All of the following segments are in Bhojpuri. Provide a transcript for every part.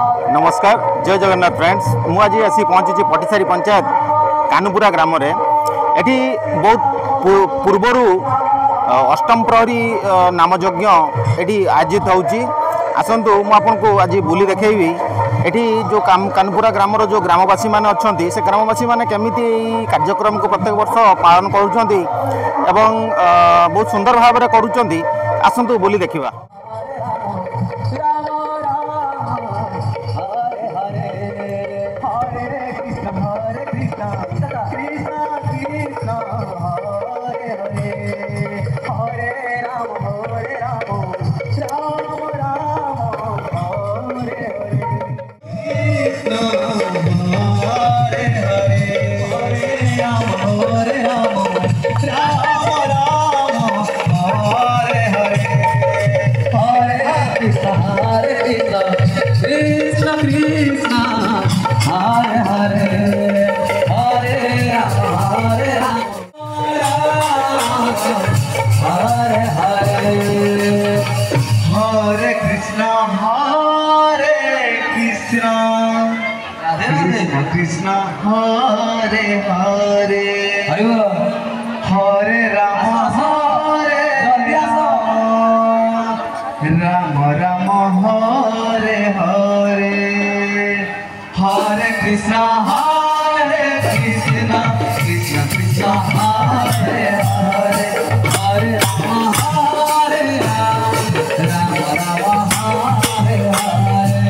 नमस्कार जय जगन्नाथ फ्रेंड्स मुझे आसी पहुंची पटिसारी पंचायत कानुपुरा ग्राम रे एठी बहुत पूर्वर अष्टम प्रहरी नामयज्ञ एठी आयोजित होउची आसंतु मु आपनको आज बुली देखैबी एठी जो कानुपुरा ग्राम जो ग्रामवासी माने अछंती से ग्रामवासी माने केमिति कार्यक्रम को प्रत्येक वर्ष पालन करूछंती एवं बहुत सुंदर भाव में करूछंती आसंतु बुली देखिबा। कृष्णा हरे हरे हरे राम राम राम हरे हरे हरे कृष्णा कृष्ण कृष्ण हरे हरे हरे राम राम राम हरे हरे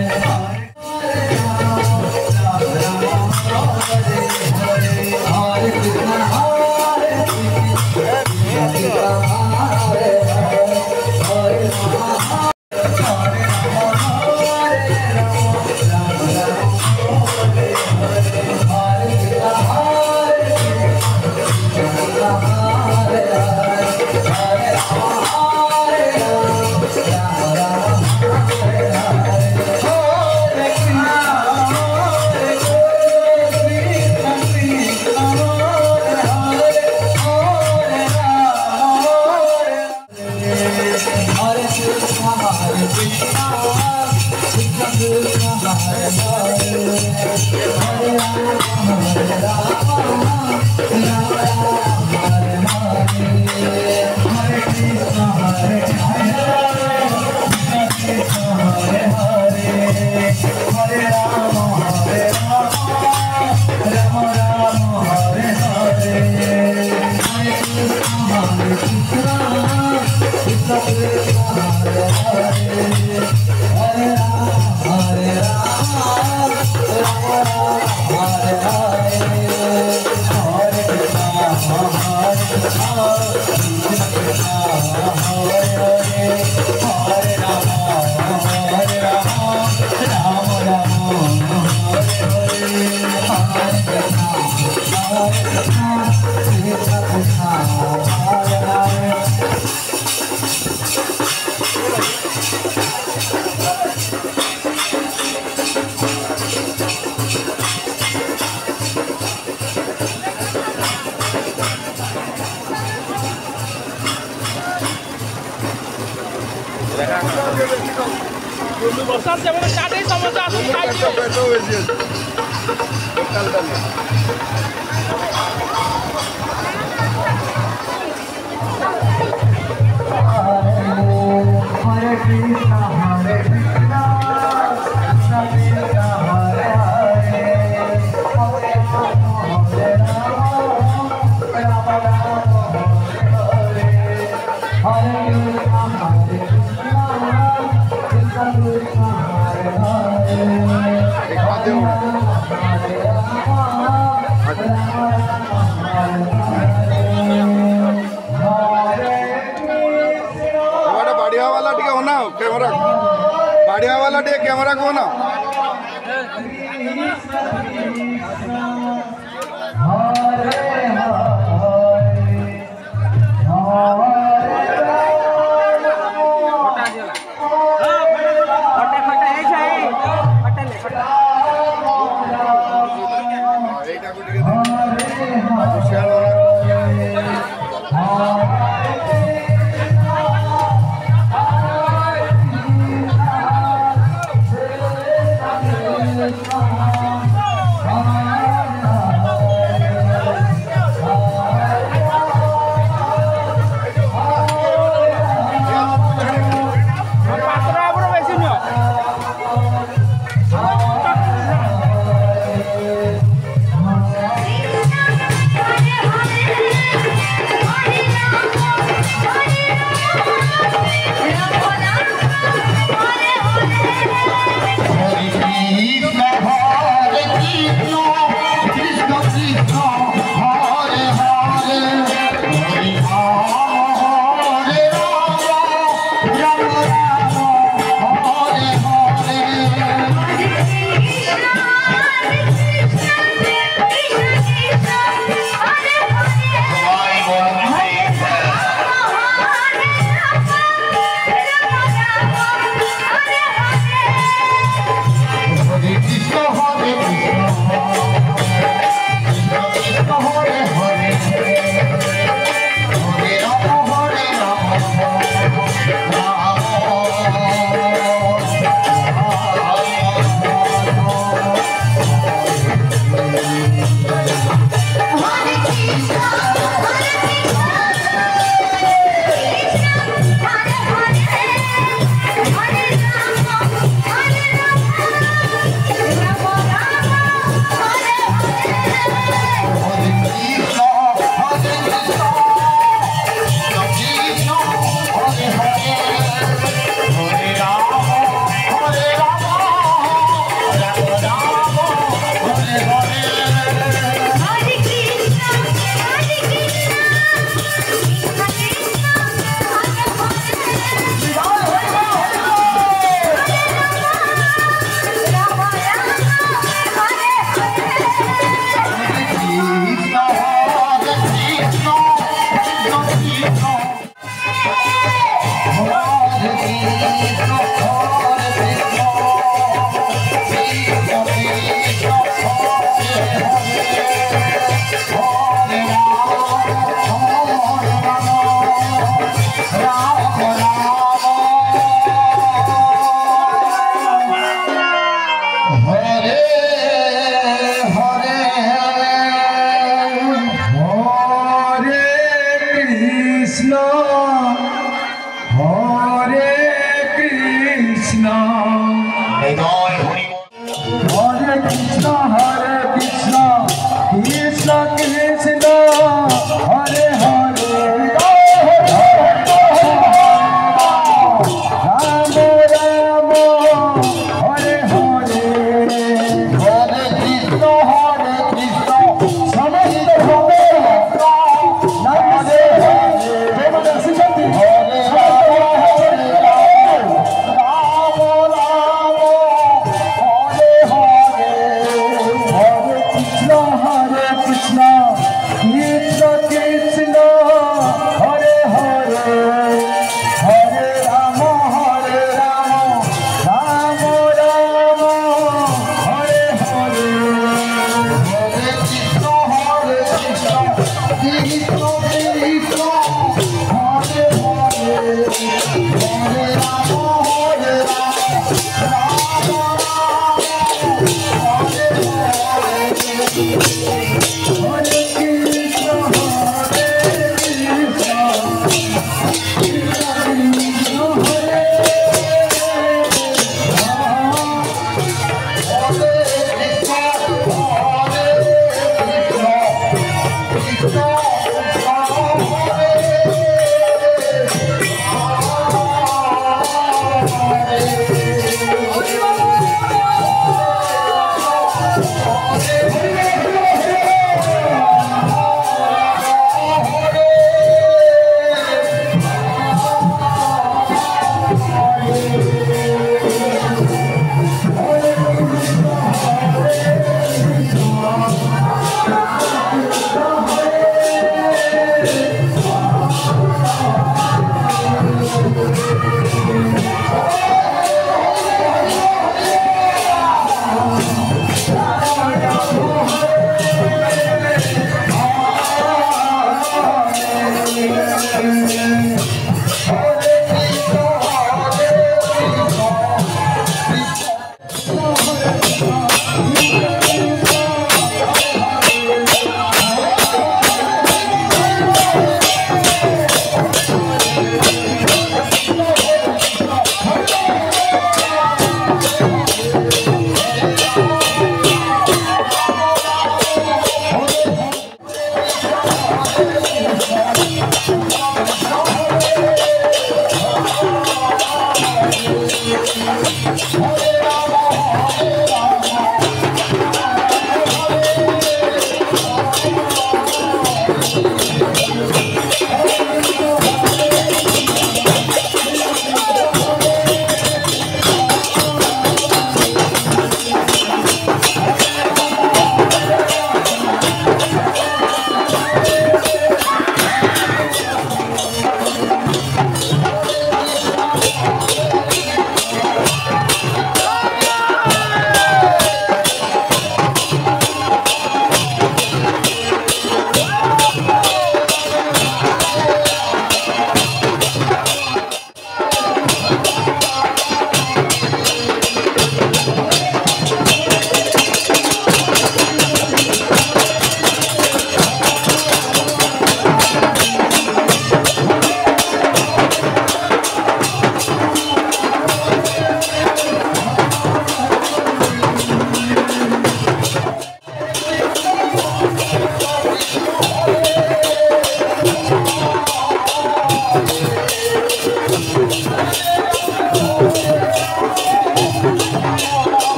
बढ़िया वाला कैमरा को ना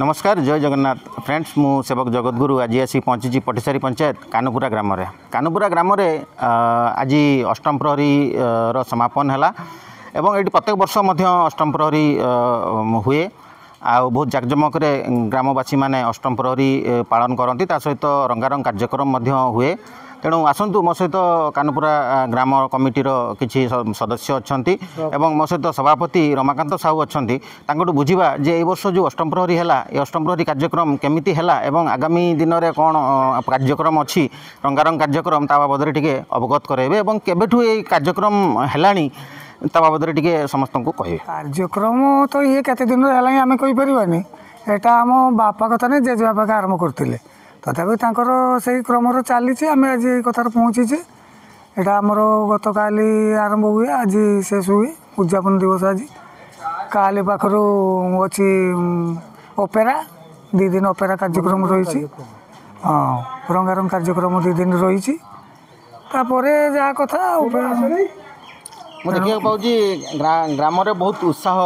नमस्कार जय जगन्नाथ फ्रेंड्स मु सेवक जगतगुरु आज आसी पहुँची पटिसारी पंचायत कानुपुरा ग्राम ग्राम आज अष्टम प्रहरी समापन है एवं ये प्रत्येक वर्ष अष्टम प्रहरी हुए आ बहुत जाकजमक ग्रामवासी माने अष्टम प्रहरी पालन करती सहित रंगारंग कार्यक्रम हुए तेणु आसतु मो सहित कानुपुरा ग्राम कमिटीर किसी सदस्य अच्छा एवं मो सहित सभापति रमाकांत साहू अच्छा बुझा जे ए वर्ष जो अष्टम प्रहरी है ये अष्टम प्रहरी कार्यक्रम केमिति है एवं आगामी दिन में कौन कार्यक्रम अच्छी रंगारंग कार्यक्रम ता बाबद टे अवगत कराइबे एवं केबेठु ये कार्यक्रम है ता बाबद टे समस्त को कहे कार्यक्रम तो ये केते दिन है आम कहीपरानी यहाँ आम बापा कथा नहीं जेजे बापा आरम्भ करते तथापि से क्रम चली आम आज कथार पहुँचीचे यहाँ आमर गत काली आरंभ हुए आज शेष हुए उद्यापन दिवस आज काली पाखर अच्छी ओपेरा 2 दिन ओपेरा कार्यक्रम रही हाँ रंगारंग कार्यक्रम 2 दिन रही जहाँ कथा देखा पाऊँ ग्राम बहुत उत्साह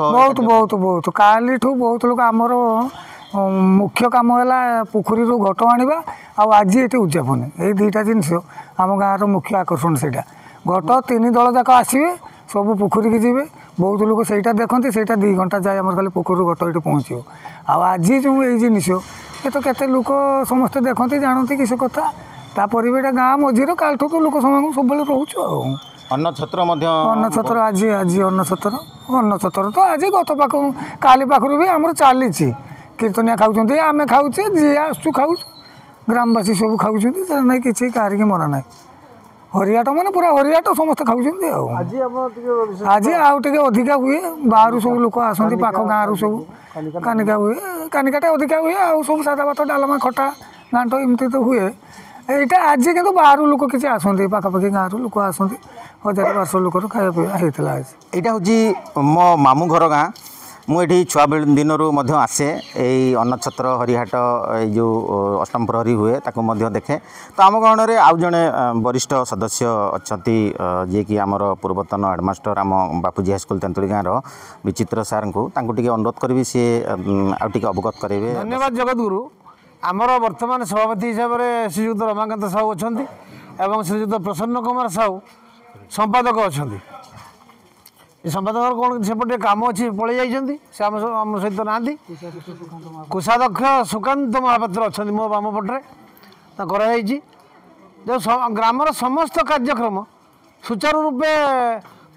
बहुत बहुत बहुत काली ठू बहुत लोग आमर मुख्य काम है पोखरी घट आनिबा आज ये उद्यापन ये 2टा जिनस आम गाँव मुख्य आकर्षण से घट 3 दल जाक आसवे सब पोखरी की जी बहुत लोग से देखते से 2 घंटा जाए आम खाली पोखर घट ये पहुँचो आज जो ये जिनस ये तो केते लोक समस्ते देखते जानते किस कथा तापर भी यहाँ गाँ मझीर कालठू तो लोक समय सब रोचु अन्नछत्र अन्नछत्र आज आज अन्नछत्र तो आज गत पाख काली पाखर भी आम चली कीर्तनिया खाऊँ आम खाऊे जी आसु खाऊ ग्रामवासी सब खाऊँ ना कि कहार की मना ना हरियाट माने पूरा हरियाट समस्त खाऊँ आज आउे अधिका हुए बाहर सब लोक आसती पाख गाँव सब कानिका हुए कानिकाटा अधिका हुए आउ सब सादा भात डालमा खटा घाट एमती तो हुए यहाँ आज कि बाहर लोक किसी आसती पाखापाखि गाँव लोक आसती 1000-1200 लोकर खाया पीवा होता आज यहाँ हूँ मो मामू घर गाँ मुझे छुआ दिन आसे यही अन्नछत्र हरिहाट जो अष्टम प्रहरी हुए ताको देखे तो आम गाँव में आउ जड़े वरिष्ठ सदस्य अच्छा जी कि आमर पूर्वतन हेडमास्टर आम बापूजी हाईस्कल तेंतुली गाँव विचित्र सार को अनुरोध करी सी आगे अवगत करेंगे। धन्यवाद जगतगुरु आमर वर्तमान सभापति हिसाब से श्रीजुक्त रमाकांत साहू अच्छा श्रीजुक्त प्रसन्न कुमार साहू संपादक अच्छा संपादक कौन सेपटे कम अच्छी पलि जाइए से आम सहित ना कोषाध्यक्ष सुकांत महापात्र अच्छा मो बाम पटे कराई जो ग्रामर समस्त कार्यक्रम सुचारू रूपे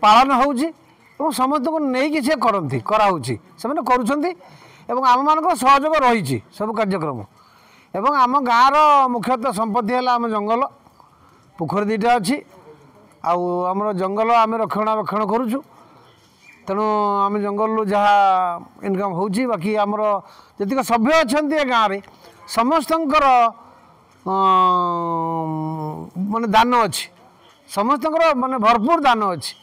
पालन हो समस्त को नहीं सी करती कराऊँ से आम मान सहयोग रही सब कार्यक्रम एवं आम गाँव मुख्यतः संपत्ति है आम जंगल पोखरी 2टा अच्छी आमर जंगल आम रक्षणाबेक्षण करुचु तेणु आम जंगल जहाँ इनकम हो बाकी आमर जी सभ्य अच्छा गाँव में समस्त माने दान अच्छी समस्त माने भरपूर दान अच्छी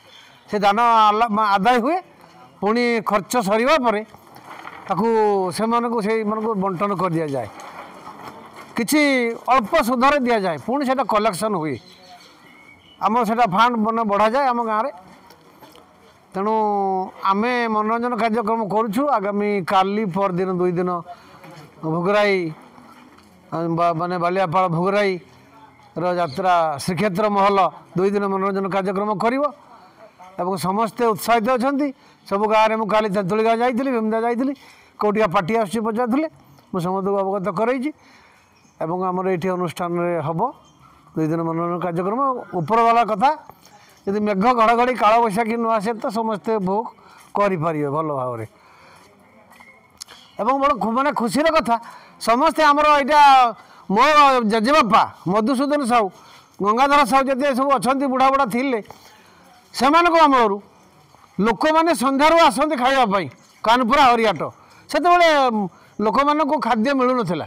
से दान आदाय हुए पुणी खर्च सरीबा परे से बंटन कर दि जाए किसी अल्प सुधार दि जाए पुणी से कलेक्शन हुए आम से फांड मन बढ़ा जाए आम गाँव में तेणु आम मनोरंजन कार्यक्रम करुचु आगामी काली पर दिन 2 दिन भोगराई माने बालियापाल भोगराई ଯାତ୍ରା ଶ୍ରୀକ୍ଷେତ୍ର ମହଲ 2 ଦିନ ମନୋରଞ୍ଜନ କାର୍ଯ୍ୟକ୍ରମ କରିବ ଏବଂ ସମସ୍ତେ ଉତ୍ସାହିତ ଅଛନ୍ତି। ସବୁ ଗାଁରେ ମୁଁ କାଲି ତେନ୍ତୁଳି ଗାଁ ଯାଇଥିଲି, ଭୀମଦା ଯାଇଥିଲି, କେଉଁଠିକା ପାର୍ଟି ଆସୁଛି ପଚାରୁଥିଲେ, ମୁଁ ସମସ୍ତଙ୍କୁ ଅବଗତ କରାଇଛି ଏବଂ ଆମର ଏଇଠି ଅନୁଷ୍ଠାନରେ ହେବ 2 ଦିନ ମନୋରଞ୍ଜନ କାର୍ଯ୍ୟକ୍ରମ। ଉପରବାଲା କଥା ଯଦି ମେଘ ଘଡ଼ଘଡ଼ି କାଳବୈଶାଖୀ ନ ଆସେ ତ ସମସ୍ତେ ଉପଭୋଗ କରିପାରିବେ ଭଲ ଭାବରେ। ଏବଂ ବଡ଼ ମାନେ ଖୁସିର କଥା ସମସ୍ତେ ଆମର ଏଇଟା ମୋ ଜେଜେବାପା ମଧୁସୂଦନ ସାହୁ, ଗଙ୍ଗାଧର ସାହୁ ଯେତେ ସବୁ ଅଛନ୍ତି ବୁଢ଼ା ବୁଢ଼ା ଥିଲେ ସେମାନଙ୍କ ଅମଳରୁ ଲୋକମାନେ ସନ୍ଧ୍ୟାରୁ ଆସନ୍ତି ଖାଇବା ପାଇଁ କାନପୁରା ହରିହାଟ। ସେତେବେଳେ ଲୋକମାନଙ୍କୁ ଖାଦ୍ୟ ମିଳୁନଥିଲା,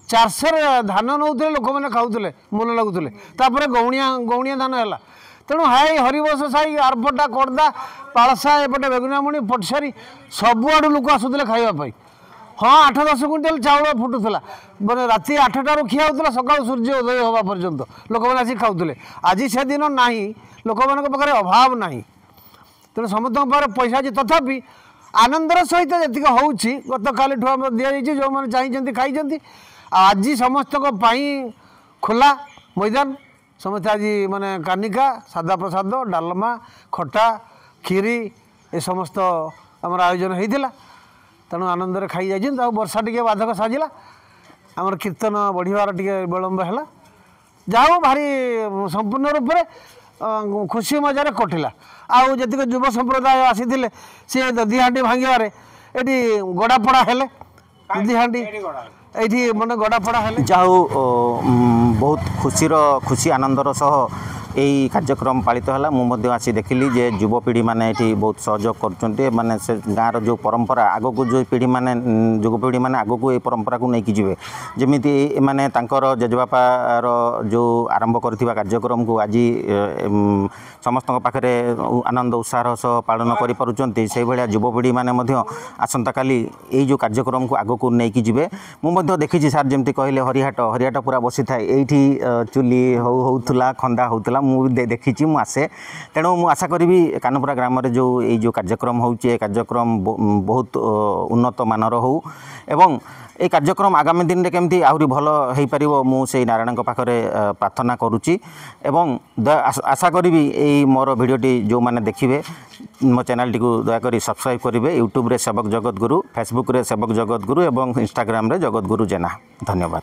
400ରେ ଧାନ ନେଉଥିଲେ, ଲୋକମାନେ ଖାଉଥିଲେ, ମୂଲ ଲାଗୁଥିଲେ। ତାପରେ ଗଉଣିଆ ଧାନ ହେଲା, ତେଣୁ ହାଇ ହରିବଂଶ ସାହି, ଆରପଟା, କର୍ଦ୍ଦା, ପାଳସା, ଏପଟେ ବେଗୁନିଆମୁଣି, ପଟସାରୀ ସବୁଆଡ଼ୁ ଲୋକ ଆସୁଥିଲେ ଖାଇବା ପାଇଁ। ହଁ 8-10 କୁଇଣ୍ଟାଲ ଚାଉଳ ଫୁଟୁଥିଲା, ମାନେ ରାତି 8ଟାରୁ ଖିଆ ହେଉଥିଲା, ସକାଳୁ ସୂର୍ଯ୍ୟ ଉଦୟ ହେବା ପର୍ଯ୍ୟନ୍ତ ଲୋକମାନେ ଆସି ଖାଉଥିଲେ। ଆଜି ସେଦିନ ନାହିଁ, ଲୋକମାନଙ୍କ ପାଖରେ ଅଭାବ ନାହିଁ, ତେଣୁ ସମସ୍ତଙ୍କ ପାଖରେ ପଇସା ଅଛି। ତଥାପି ଆନନ୍ଦର ସହିତ ଯେତିକି ହେଉଛି ଗତକାଲିଠୁ ଆମର ଦିଆଯାଇଛି, ଯେଉଁମାନେ ଚାହିଁଛନ୍ତି ଖାଇଛନ୍ତି। ଆଉ ଆଜି ସମସ୍ତଙ୍କ ପାଇଁ ଖୋଲା ମଇଦାନ, ସମସ୍ତେ ଆଜି ମାନେ କାନିକା, ସାଧା ପ୍ରସାଦ, ଡାଲମା, ଖଟା, କ୍ଷୀରି ଏ ସମସ୍ତ ଆମର ଆୟୋଜନ ହେଇଥିଲା। ତେଣୁ ଆନନ୍ଦରେ ଖାଇ ଯାଇଛନ୍ତି। ଆଉ ବର୍ଷା ଟିକେ ବାଧକ ସାଜିଲା, ଆମର କୀର୍ତ୍ତନ ବଢ଼ିବାର ଟିକେ ବିଳମ୍ବ ହେଲା। ଯାହା ହଉ ଭାରି ସମ୍ପୂର୍ଣ୍ଣ ରୂପରେ ଖୁସି ମଜାରେ କଟିଲା। ଆଉ ଯେତିକି ଯୁବ ସମ୍ପ୍ରଦାୟ ଆସିଥିଲେ ସିଏ ଦଧିହାଣ୍ଡି ଭାଙ୍ଗିବାରେ ଏଠି ଗଡ଼ାପଡ଼ା ହେଲେ, ଦଧିହାଣ୍ଡି ଏଇଠି ମାନେ ଗଡ଼ାପଡ଼ା ହେଲେ। ଯାହା ହଉ ବହୁତ ଖୁସି ଆନନ୍ଦର ସହ এই কার্যক্রম পালিত হল। মু আসি দেখিলি যে যুবপিঢ়ি মানে এটি বহুত সহযোগ করছেন, মানে সে গাঁর যে পরম্পরা আগুক যে পিঢ়ি মানে যুবপিঢ়ি মানে আগুক এই পরম্পরা নেইকি যাবে, যেমিতি মানে তাঁকর জেজেবাপার যে আরম্ভ করে কার্যক্রম আজ সমস্ত পাখে আনন্দ উৎসাহর সহ পালন করে পাচ্ছেন, সেইভাবে যুবপিঢ়ি মানে আসন্তা কালি এই যে কার্যক্রম আগুক নেইকি যাবে। মু দেখিছি স্যার যেমতি কহিলে হরিহাট পুরা বসি থাকে, এইটি চুলি হোউথলা, খন্দা হোউথলা, ମୁଁ ଦେଖିଛି, ମୁଁ ଆସେ। ତେଣୁ ମୁଁ ଆଶା କରିବି କାନପୁରା ଗ୍ରାମରେ ଏଇ ଯେଉଁ କାର୍ଯ୍ୟକ୍ରମ ହେଉଛି ଏ କାର୍ଯ୍ୟକ୍ରମ ବହୁତ ଉନ୍ନତ ମାନର ହେଉ ଏବଂ এই କାର୍ଯ୍ୟକ୍ରମ ଆଗାମୀ ଦିନରେ କେମିତି ଆହୁରି ଭଲ ହୋଇପାରିବ ମୁଁ ସେଇ ନାରାୟଣଙ୍କ ପାଖରେ ପ୍ରାର୍ଥନା କରୁଛି ଏବଂ ଆଶା କରିବି ଏଇ ମୋର ଭିଡ଼ିଓଟି ଯେଉଁମାନେ ଦେଖିବେ ମୋ ଚ୍ୟାନେଲଟିକୁ ଦୟାକରି ସବସ୍କ୍ରାଇବ୍ କରିବେ। ୟୁଟ୍ୟୁବରେ ସେବକ ଜଗତଗୁରୁ, ଫେସବୁକରେ ସେବକ ଜଗତଗୁରୁ ଏବଂ ଇନଷ୍ଟାଗ୍ରାମରେ ଜଗତଗୁରୁ ଜେନା। ଧନ୍ୟବାଦ।